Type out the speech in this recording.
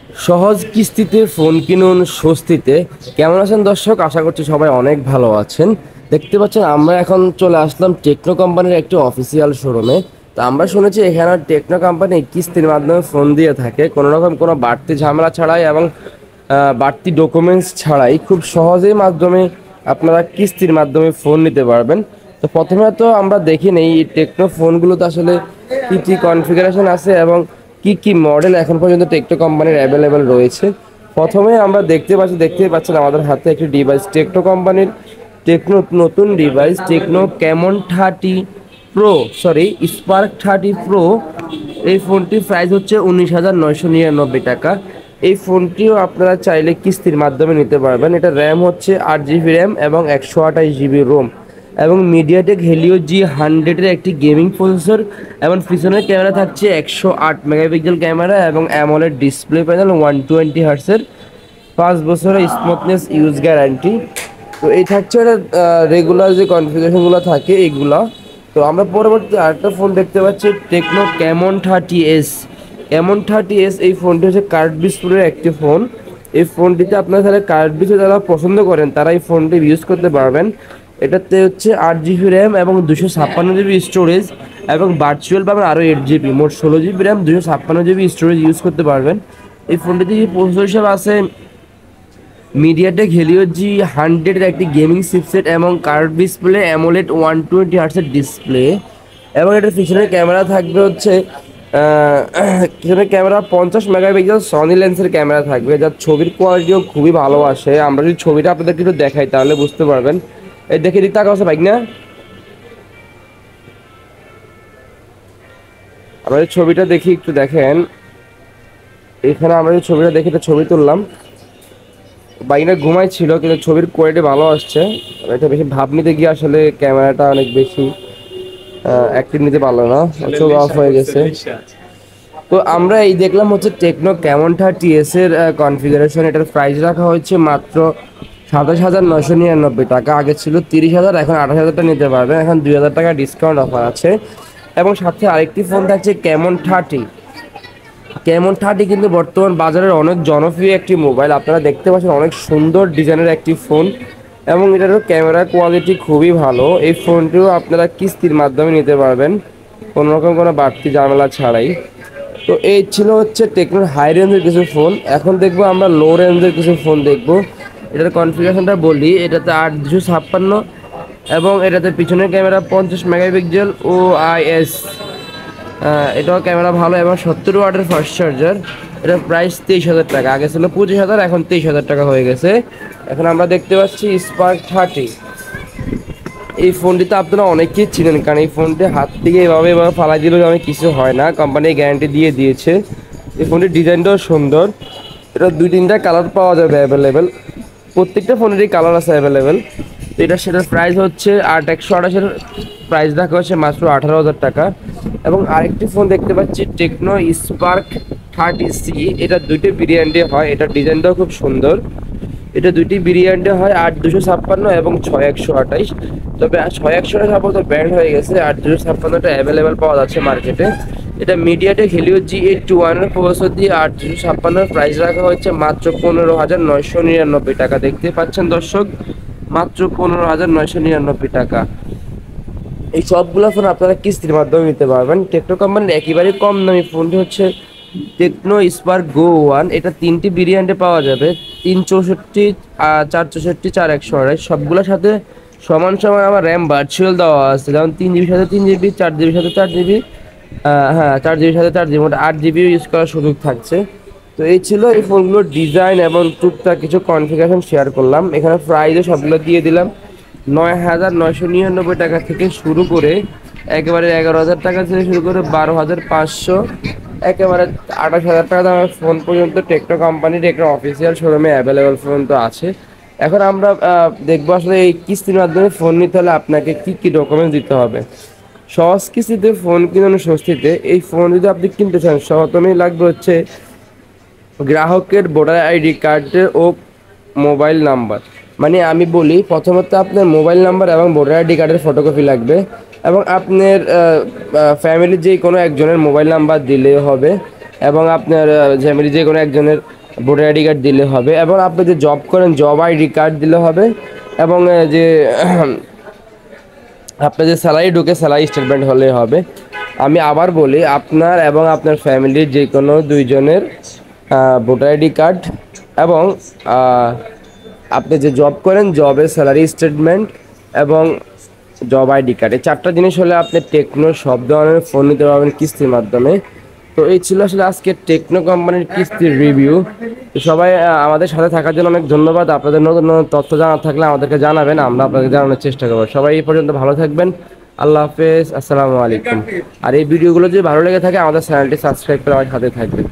সহজ কিস্তিতে ফোন কিনুন স্বস্তিতে। কেমন আছেন দর্শক? আশা করছি সবাই অনেক ভালো আছেন। দেখতে পাচ্ছেন আমরা এখন চলে আসলাম টেকনো কোম্পানির একটি অফিসিয়াল শোরুমে। তো আমরা শুনেছি এখানে টেকনো কোম্পানি কিস্তির মাধ্যমে ফোন দিয়ে থাকে, কোনো রকম কোনো বাড়তি ঝামেলা ছাড়াই এবং বাড়তি ডকুমেন্টস ছাড়াই খুব সহজেই মাধ্যমে আপনারা কিস্তির মাধ্যমে ফোন নিতে পারবেন। তো প্রথমে তো আমরা দেখি নেই এই টেকনো ফোনগুলোতে আসলে কী কী কনফিগারেশন আছে এবং কি কি মডেল এখন পর্যন্ত টেকনো কোম্পানির অ্যাভেলেবেল রয়েছে। প্রথমে আমরা দেখতেই পাচ্ছেন আমাদের হাতে একটি ডিভাইস, টেকনো কোম্পানির টেকনো নতুন device techno Camon 30 pro, sorry spark 30 pro. এই ফোনটির প্রাইস হচ্ছে 19,999 টাকা। এই ফোনটিও আপনারা চাইলে কিস্তির মাধ্যমে নিতে পারবেন। এটা র্যাম হচ্ছে 8 জিবি র্যাম এবং 128 জিবি রোম এবং মিডিয়াটেক হেলিও G100-এর একটি গেমিং প্রসেসর এবং পিছনের ক্যামেরা থাকছে 108 মেগাপিক্সেল ক্যামেরা এবং অ্যামোলেড ডিসপ্লে প্যানেল 120 হার্টসের 5 বছরের স্মুথনেস ইউজ গ্যারান্টি। তো এই থাকছে এটা রেগুলার যে কনফিগারেশনগুলো থাকে এইগুলো। তো আমরা পরবর্তী আরেকটা ফোন দেখতে পাচ্ছি techno Camon 30s। Camon 30s এই ফোনটি হচ্ছে কার্ভ ডিসপ্লের একটি ফোন। এই ফোনটিতে আপনারা যারা কার্ভ ডিসপ্লে যারা পছন্দ করেন তারা এই ফোনটি ইউজ করতে পারবেন। এটাতে হচ্ছে 8 জিবি র্যাম এবং 256 জিবি স্টোরেজ এবং ভার্চুয়াল পাবেন আরও 8 জিবি, মোট 16 GB RAM 256 GB storage use করতে পারবেন। এই ফোনটিতে যে প্রসেসর হিসাবে আছে মিডিয়াটেক হেলিও G100-এর একটি গেমিং চিপসেট এবং কার্ভ ডিসপ্লে অ্যামোলেড 120 হার্টসের ডিসপ্লে এবং এটার পিছনের ক্যামেরা থাকবে হচ্ছে পিছনের ক্যামেরা 50 মেগাপিক্সেল সনি লেন্সের ক্যামেরা থাকবে, যার ছবির কোয়ালিটিও খুবই ভালো আসে। আমরা যদি ছবিটা আপনাদেরকে একটু দেখাই তাহলে বুঝতে পারবেন। এই দেখে দিক তাকাও আছে বাইক না, আমরা যদি ছবিটা দেখি একটু দেখেন। এখানে আমরা যদি ছবিটা দেখি, এটা ছবি তুললাম, বাইকটা ঘুমাইছিল কিন্তু ছবির কোয়ালিটি ভালো আসছে। এটা বেশি ভাব নিতে গিয়ে আসলে ক্যামেরাটা অনেক বেশি অ্যাক্টিভ নিতে পারলো না, ছবি অফ হয়ে গেছে। তো আমরা এই দেখলাম হচ্ছে টেকনো ক্যামন 30s এর কনফিগারেশন। এটার প্রাইস রাখা হয়েছে মাত্র 27,999 টাকা। আগে ছিল 30,000, এখন 28,000 টাকা নিতে পারবেন। এখন 2,000 টাকা ডিসকাউন্ট অফার আছে এবং সাথে আরেকটি ফোন থাকছে ক্যামন 30। ক্যামন 30 কিন্তু বর্তমান বাজারের অনেক জনপ্রিয় একটি মোবাইল। আপনারা দেখতে পাচ্ছেন অনেক সুন্দর ডিজাইনের একটি ফোন এবং এটারও ক্যামেরা কোয়ালিটি খুবই ভালো। এই ফোনটিও আপনারা কিস্তির মাধ্যমে নিতে পারবেন কোনো রকম কোনো বাড়তি ঝামেলা ছাড়াই। তো এই ছিল হচ্ছে টেকনোর হাই রেঞ্জের কিছু ফোন। এখন দেখবো আমরা লো রেঞ্জের কিছু ফোন দেখবো। এটার কনফিগারেশনটা বলি, এটাতে 8/256 এবং এটাতে পিছনের ক্যামেরা 50 মেগাপিক্সেল OIS। এটাও ক্যামেরা ভালো এবং 70 ওয়াটের ফাস্ট চার্জার। এটার প্রাইস 23,000 টাকা। আগে ছিল 25,000, এখন 23,000 টাকা হয়ে গেছে। এখন আমরা দেখতে পাচ্ছি স্পার্ক 30। এই ফোনটিতে আপনারা অনেকেই চিনেন, কারণ এই ফোনটি হাত থেকে এভাবে ফালাই দিলেও অনেক কিছু হয় না, কোম্পানি গ্যারান্টি দিয়ে দিয়েছে। এই ফোনটির ডিজাইনটাও সুন্দর। এটা 2-3টা কালার পাওয়া যাবে অ্যাভেলেবেল, প্রত্যেকটা ফোনেরই কালার আছে অ্যাভেলেবেল। তো সেটার প্রাইস হচ্ছে 8/128-এর প্রাইস রাখা হচ্ছে মাত্র 18,000 টাকা। এবং আরেকটি ফোন দেখতে পাচ্ছি টেকনো স্পার্ক 30C। এটা দুইটি ভেরিয়েন্টে হয়, এটার ডিজাইনটাও খুব সুন্দর। এটা দুইটি ভেরিয়েন্টে হয়, 8/256 এবং 6/128। তবে 6/128 আপাতত ব্যান্ড হয়ে গেছে, 8/256টা অ্যাভেলেবেল পাওয়া যাচ্ছে মার্কেটে। এটা মিডিয়াটেক হেলিও G81 এর প্রসেসর দিয়ে 8/256 প্রাইস রাখা হয়েছে মাত্র 15,999 টাকা। দেখতে পাচ্ছেন দর্শক, মাত্র 15,999 টাকা। এই সবগুলো ফোন আপনারা কিস্তির মাধ্যমে নিতে পারবেন। টেকনো কোম্পানির একেবারে কম দামি ফোনটি হচ্ছে টেকনো স্পার্ক গো 1। এটা 3টি ভেরিয়েন্টে পাওয়া যাবে, 364, 464, 4/128। সবগুলোর সাথে সমান সমান আমার র্যাম ভার্চুয়াল দেওয়া আছে, যেমন 3 জিবির সাথে 3 জিবি, 4 জিবির সাথে 4 জিবি, হ্যাঁ 4 জিবির সাথে 4 জিবি, মোট 8 জিবি ইউজ করার সুযোগ থাকছে। তো এই ছিল এই ফোনগুলোর ডিজাইন এবং টুকটাক কিছু কনফিগারেশন শেয়ার করলাম। এখানে প্রাইসও সবগুলো দিয়ে দিলাম। 9,999 টাকা থেকে শুরু করে একেবারে 11,000 টাকা থেকে শুরু করে 12,500, একেবারে 28,000 টাকা দামের ফোন পর্যন্ত টেকনো কোম্পানির একটা অফিসিয়াল শোরুমে অ্যাভেলেবেল ফোন তো আছে। এখন আমরা দেখবো আসলে এই কিস্তির মাধ্যমে ফোন নিতে হলে আপনাকে কী কী ডকুমেন্টস দিতে হবে। সহজ কিস্তিতে ফোন কিনুন স্বস্তিতে। এই ফোন যদি আপনি কিনতে চান, প্রথমেই লাগবে হচ্ছে গ্রাহকের ভোটার আইডি কার্ডের ও মোবাইল নাম্বার। মানে আমি বলি, প্রথমত আপনার মোবাইল নাম্বার এবং ভোটার আইডি কার্ডের ফটোকপি লাগবে এবং আপনার ফ্যামিলির যে কোনো একজনের মোবাইল নাম্বার দিলেও হবে এবং আপনার ফ্যামিলির যে কোনো একজনের ভোটার আইডি কার্ড দিলে হবে, এবং আপনি যে জব করেন জব আইডি কার্ড দিলে হবে, এবং যে আপনার যে স্যালারি ঢুকে স্যালারি স্টেটমেন্ট হলে হবে। আমি আবার বলি, আপনার এবং আপনার ফ্যামিলির যে কোনো দুইজনের ভোটার আইডি কার্ড এবং আপনি যে জব করেন জবের স্যালারি স্টেটমেন্ট এবং জব আইডি কার্ড, এই চারটা জিনিস হলে আপনি টেকনো সব ধরনের ফোন নিতে পারবেন কিস্তির মাধ্যমে। তো এই ছিল আসলে আজকে টেকনো কোম্পানির কিস্তির রিভিউ। তো সবাই আমাদের সাথে থাকার জন্য অনেক ধন্যবাদ। আপনাদের নতুন নতুন তথ্য জানা থাকলে আমাদেরকে জানাবেন, আমরা আপনাদের জানানোর চেষ্টা করবো। সবাই এই পর্যন্ত ভালো থাকবেন, আল্লাহ হাফেজ, আসসালামু আলাইকুম। আর এই ভিডিওগুলো যদি ভালো লেগে থাকে আমাদের চ্যানেলটি সাবস্ক্রাইব করে আমার সাথে থাকবেন।